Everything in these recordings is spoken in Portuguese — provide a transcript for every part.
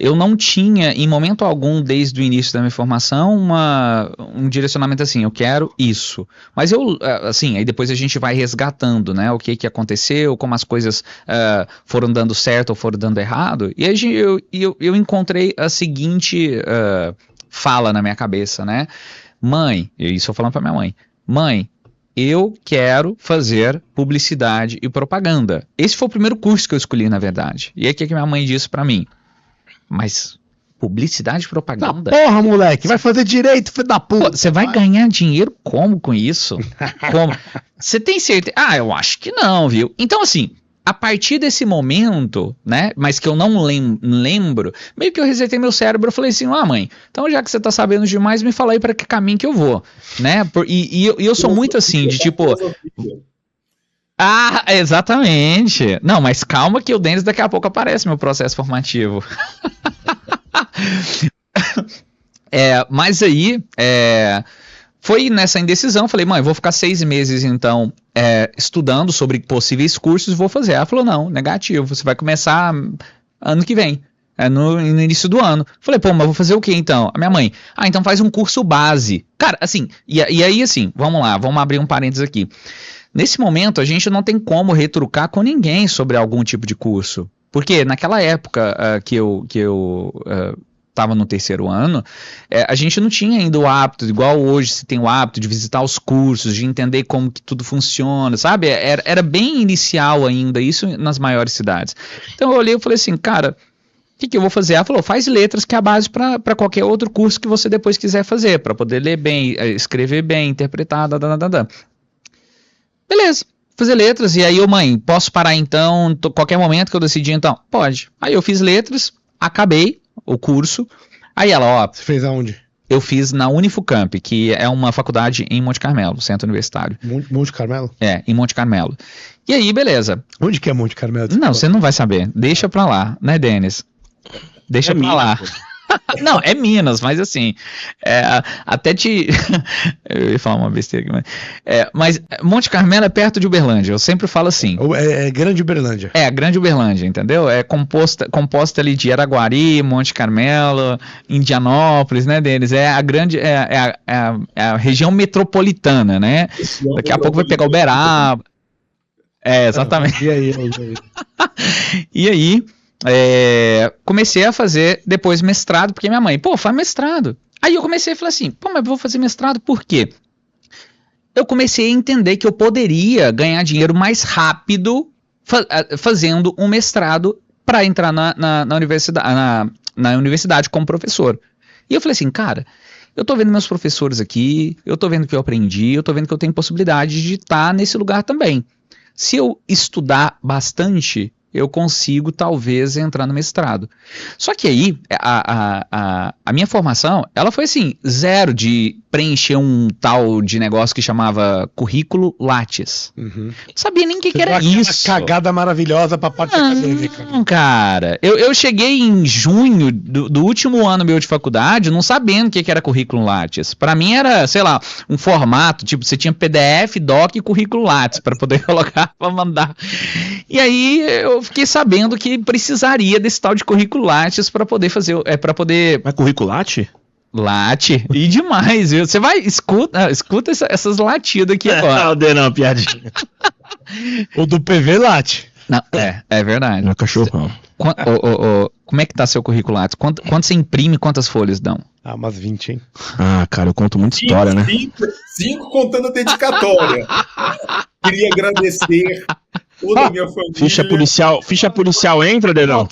eu não tinha, em momento algum, desde o início da minha formação, um direcionamento assim, eu quero isso. Mas assim, aí depois a gente vai resgatando, né, o que aconteceu, como as coisas foram dando certo ou foram dando errado, e aí eu encontrei a seguinte fala na minha cabeça, né, mãe, isso eu falando pra minha mãe, eu quero fazer publicidade e propaganda. Esse foi o primeiro curso que eu escolhi, na verdade. E aí o que minha mãe disse pra mim? Mas publicidade e propaganda? Porra, moleque, vai fazer direito, filho da puta. Você vai ganhar dinheiro como com isso? Como? Você tem certeza? Eu acho que não, viu? Então, assim, a partir desse momento, né, mas que eu não lembro, meio que eu resetei meu cérebro, eu falei assim, mãe, então já que você tá sabendo demais, me fala aí para que caminho que eu vou, né, e eu sou muito assim, de tipo... exatamente. Não, mas calma que o Denis daqui a pouco aparece meu processo formativo. Mas aí, foi nessa indecisão, falei, mãe, vou ficar 6 meses então estudando sobre possíveis cursos e vou fazer. Ela falou, não, negativo, você vai começar ano que vem, no início do ano. Falei, pô, mas vou fazer o que então? A minha mãe, então faz um curso base. Cara, assim, e aí assim, vamos lá, vamos abrir um parênteses aqui. Nesse momento, a gente não tem como retrucar com ninguém sobre algum tipo de curso. Porque naquela época que eu estava no 3º ano, a gente não tinha ainda o hábito, igual hoje se tem o hábito de visitar os cursos, de entender como que tudo funciona, sabe? Era bem inicial ainda, isso nas maiores cidades. Então eu olhei e falei assim, cara, o que eu vou fazer? Ela falou, faz letras, que é a base para qualquer outro curso que você depois quiser fazer, para poder ler bem, escrever bem, interpretar, Beleza, fazer letras, e aí mãe, posso parar então, qualquer momento que eu decidir então? Pode. Aí eu fiz letras, acabei o curso, aí ela, Você fez aonde? Eu fiz na Unifucamp, que é uma faculdade em Monte Carmelo, centro universitário. Monte Carmelo? Em Monte Carmelo. E aí, beleza. Onde que é Monte Carmelo? Não, você não vai saber, deixa pra lá, né, Denis? Deixa pra lá. Não, é Minas, mas assim, até eu ia falar uma besteira aqui, mas Monte Carmelo é perto de Uberlândia, eu sempre falo assim. É Grande Uberlândia. Grande Uberlândia, entendeu? É composta ali de Araguari, Monte Carmelo, Indianópolis, né, deles, é a região metropolitana, né? Daqui a pouco vai pegar Uberaba. Exatamente. E aí? E aí... comecei a fazer depois mestrado, porque minha mãe, faz mestrado. Aí eu comecei a falar assim, mas vou fazer mestrado por quê? Eu comecei a entender que eu poderia ganhar dinheiro mais rápido fazendo um mestrado para entrar na universidade como professor. E eu falei assim, cara, eu tô vendo meus professores aqui, eu tô vendo que eu aprendi, eu tô vendo que eu tenho possibilidade de estar nesse lugar também. Se eu estudar bastante, eu consigo talvez entrar no mestrado. Só que aí, a minha formação, ela foi assim, 0 de preencher um tal de negócio que chamava currículo Lattes. Não sabia nem o que era isso. Uma cagada maravilhosa pra parte acadêmica. Não, cara. Eu cheguei em junho do último ano meu de faculdade, não sabendo o que era currículo Lattes. Pra mim era, sei lá, um formato, tipo, você tinha PDF, doc e currículo Lattes pra poder colocar, pra mandar. E aí eu fiquei sabendo que precisaria desse tal de currículo Lattes para poder fazer, Mas currículo Latte? Late, e demais, viu? Você vai, escuta essas latidas aqui agora. Não, piadinha. O do PV late. Não, é verdade. Não é cachorro. Como é que tá seu currículo Lattes? Quanto você imprime, quantas folhas dão? Umas 20, hein? Cara, eu conto muita história, né? 5 contando a dedicatória. Queria agradecer toda a minha família. Ficha policial entra, Denão?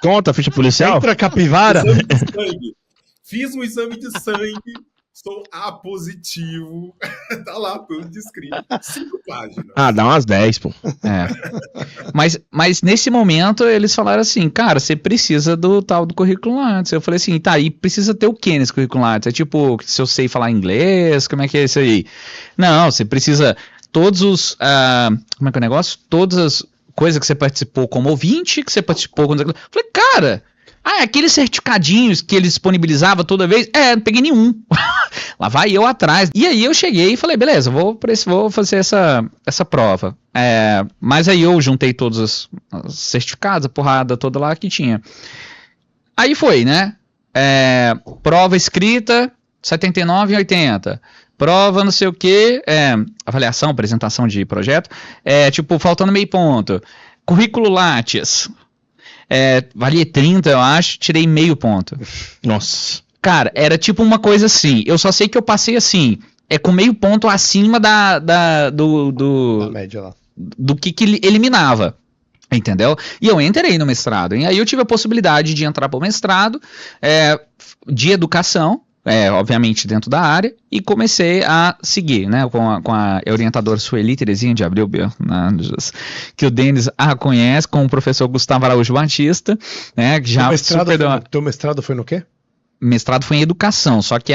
Conta, ficha policial? Entra, capivara. Exame de sangue. Fiz um exame de sangue, sou A positivo. Tá lá tudo descrito. 5 páginas. Dá umas 10, pô. Mas nesse momento eles falaram assim, cara, você precisa do tal do currículo Lattes. Eu falei assim, tá, e precisa ter o que nesse currículo Lattes? É tipo, se eu sei falar inglês, como é que é isso aí? Não, você precisa todos os, como é que é o negócio? Todas as coisas que você participou como ouvinte, que você participou quando... Eu falei, cara... aqueles certificadinhos que eles disponibilizavam toda vez, não peguei nenhum. Lá vai eu atrás. E aí eu cheguei e falei, beleza, vou fazer essa prova. Mas aí eu juntei todos os certificados, a porrada toda lá que tinha. Aí foi, né? Prova escrita, 79 e 80. Prova não sei o que, avaliação, apresentação de projeto, tipo, faltando meio ponto. Currículo Lattes, valia 30, eu acho, tirei meio ponto. Nossa. Cara, era tipo uma coisa assim, eu só sei que eu passei assim, com meio ponto acima A média lá. do que eliminava. Entendeu? E eu entrei no mestrado. E aí eu tive a possibilidade de entrar para o mestrado de educação, obviamente dentro da área, e comecei a seguir, né, com a orientadora Sueli Terezinha de Abreu, né, que o Denis conhece, com o professor Gustavo Araújo Batista, né, que já Teu mestrado foi no quê? Mestrado foi em educação, só que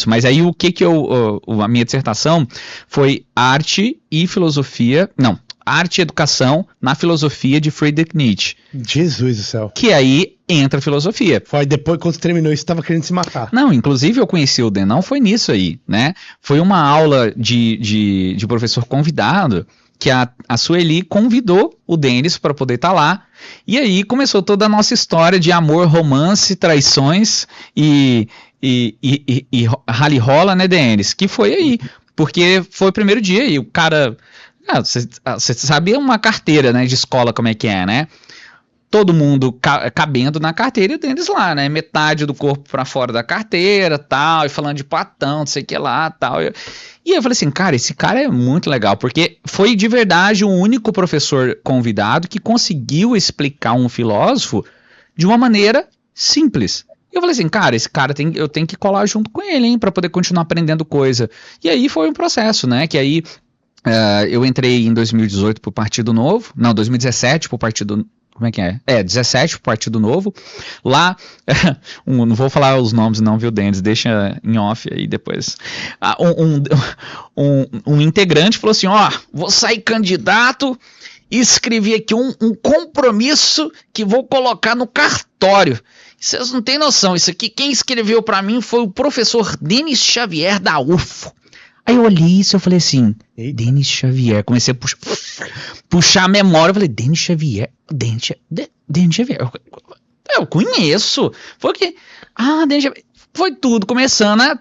mas aí o que a minha dissertação foi arte e filosofia, não, arte e educação na filosofia de Friedrich Nietzsche. Jesus do céu. Que aí entra a filosofia. Foi depois, quando você terminou isso, você estava querendo se matar. Não, inclusive eu conheci o Denão, foi nisso aí, né? Foi uma aula de professor convidado, que a Sueli convidou o Denis para poder estar lá, e aí começou toda a nossa história de amor, romance, traições e rally rola, né, Denis? Que foi aí, porque foi o primeiro dia e o cara... Você sabe uma carteira, né, de escola como é que é, né? Todo mundo cabendo na carteira e o Denis lá, né? Metade do corpo pra fora da carteira, tal, e falando de Platão, não sei o que lá, tal. E eu falei assim, cara, esse cara é muito legal, porque foi de verdade o único professor convidado que conseguiu explicar um filósofo de uma maneira simples. Eu falei assim, cara, esse cara eu tenho que colar junto com ele, hein, pra poder continuar aprendendo coisa. E aí foi um processo, né, que aí eu entrei em 2018 pro Partido Novo, não, 2017 pro Partido... Como é que é? 17 pro Partido Novo. Lá, não vou falar os nomes não, viu, Denis? Deixa em off aí depois. Um integrante falou assim, vou sair candidato e escrevi aqui um compromisso que vou colocar no cartório. Vocês não têm noção, isso aqui quem escreveu pra mim foi o professor Denis Xavier da UFO. Aí eu olhei isso e falei assim, Denis Xavier, comecei a puxar a memória, eu falei, Denis Xavier, Denis Xavier, eu conheço, foi que, Denis Xavier, foi tudo começando a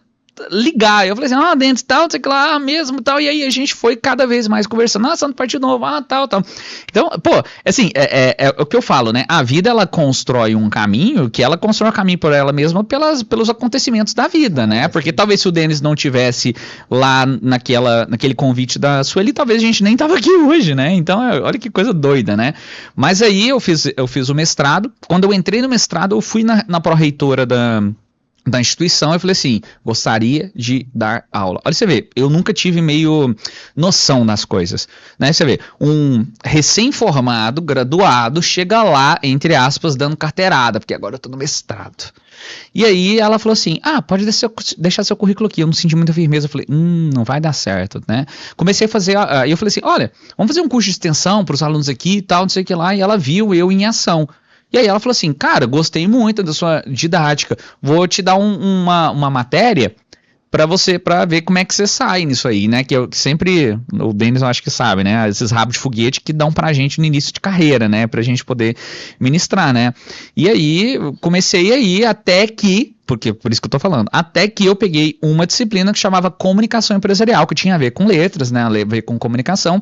ligar, eu falei assim, Denis tal, não sei o que lá, mesmo tal, e aí a gente foi cada vez mais conversando, só no Partido Novo, tal, então, pô, assim, é o que eu falo, né, a vida ela constrói um caminho, que ela constrói um caminho por ela mesma pelos acontecimentos da vida, né, porque talvez se o Denis não tivesse lá naquele convite da Sueli, talvez a gente nem tava aqui hoje, né, então, olha que coisa doida, né, mas aí eu fiz o mestrado, quando eu entrei no mestrado, eu fui na pró-reitora da instituição, eu falei assim, gostaria de dar aula. Olha, você vê, eu nunca tive meio noção das coisas, né, você vê, um recém-formado, graduado, chega lá, entre aspas, dando carteirada, porque agora eu tô no mestrado. E aí ela falou assim, pode deixar seu currículo aqui, eu não senti muita firmeza, eu falei, não vai dar certo, né, comecei a fazer, aí eu falei assim, olha, vamos fazer um curso de extensão para os alunos aqui e tal, não sei o que lá, e ela viu eu em ação. E aí ela falou assim, cara, gostei muito da sua didática, vou te dar uma matéria para ver como é que você sai nisso aí, né, que eu sempre, o Denis eu acho que sabe, né, esses rabos de foguete que dão pra gente no início de carreira, né, pra gente poder ministrar, né, e aí comecei aí até que, por isso que eu tô falando, até que eu peguei uma disciplina que chamava comunicação empresarial, que tinha a ver com letras, né, a ver com comunicação.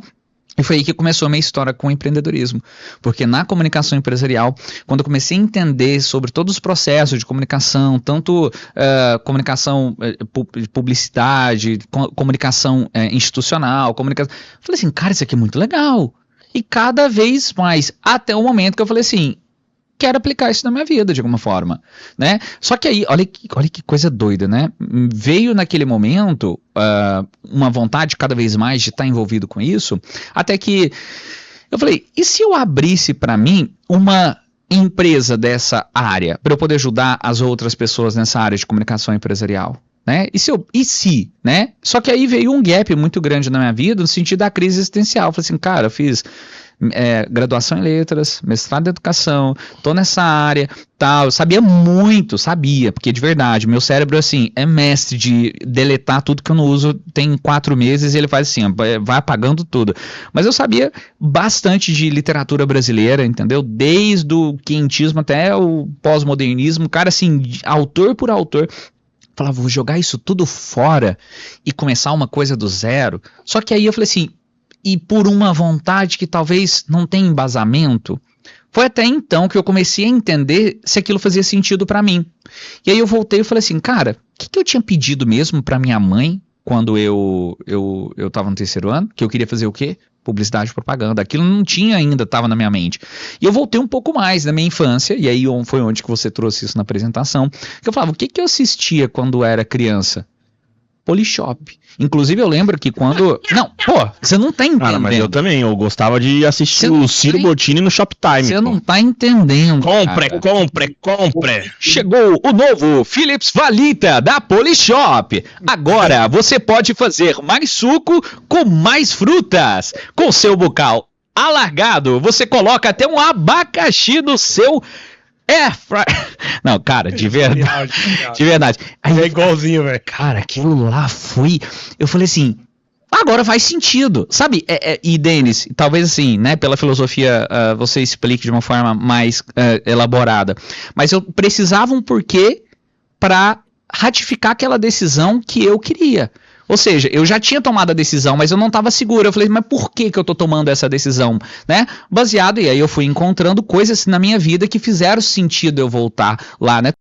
E foi aí que começou a minha história com o empreendedorismo, porque na comunicação empresarial, quando eu comecei a entender sobre todos os processos de comunicação, tanto comunicação publicidade, comunicação institucional, falei assim, cara, isso aqui é muito legal. E cada vez mais, até o momento que eu falei assim, quero aplicar isso na minha vida de alguma forma, né? Só que aí, olha que coisa doida, né? Veio naquele momento uma vontade cada vez mais de estar envolvido com isso, até que eu falei, e se eu abrisse para mim uma empresa dessa área, para eu poder ajudar as outras pessoas nessa área de comunicação empresarial? Né? Né? Só que aí veio um gap muito grande na minha vida, no sentido da crise existencial. Eu falei assim, cara, eu fiz graduação em letras, mestrado em educação, tô nessa área, tal, eu sabia muito, porque de verdade, meu cérebro, assim, é mestre de deletar tudo que eu não uso, tem 4 meses e ele faz assim, vai apagando tudo, mas eu sabia bastante de literatura brasileira, entendeu? Desde o quentismo até o pós-modernismo, cara, assim, autor por autor. Falava, vou jogar isso tudo fora e começar uma coisa do zero. Só que aí eu falei assim, e por uma vontade que talvez não tenha embasamento, foi até então que eu comecei a entender se aquilo fazia sentido pra mim. E aí eu voltei e falei assim, cara, o que eu tinha pedido mesmo pra minha mãe quando eu tava no 3º ano? Que eu queria fazer o quê? Publicidade e propaganda. Aquilo não tinha ainda, estava na minha mente. E eu voltei um pouco mais na minha infância, e aí foi onde que você trouxe isso na apresentação, que eu falava, o que eu assistia quando era criança? Polishop. Inclusive eu lembro que quando... Não, pô, você não tá entendendo. Cara, mas eu também, eu gostava de assistir o Ciro Bottini no Shoptime. Você não tá entendendo. Compre. Chegou o novo Philips Valita da Polishop. Agora você pode fazer mais suco com mais frutas. Com seu bocal alargado, você coloca até um abacaxi no seu... Não, cara, de verdade. De verdade. Aí, é igualzinho, velho. Cara, aquilo lá foi... Eu falei assim, agora faz sentido, sabe? E Denis, talvez assim, né, pela filosofia você explique de uma forma mais elaborada, mas eu precisava um porquê para ratificar aquela decisão que eu queria. Ou seja, eu já tinha tomado a decisão, mas eu não estava seguro. Eu falei, mas por que eu estou tomando essa decisão? Né? Baseado, e aí eu fui encontrando coisas na minha vida que fizeram sentido eu voltar lá, né?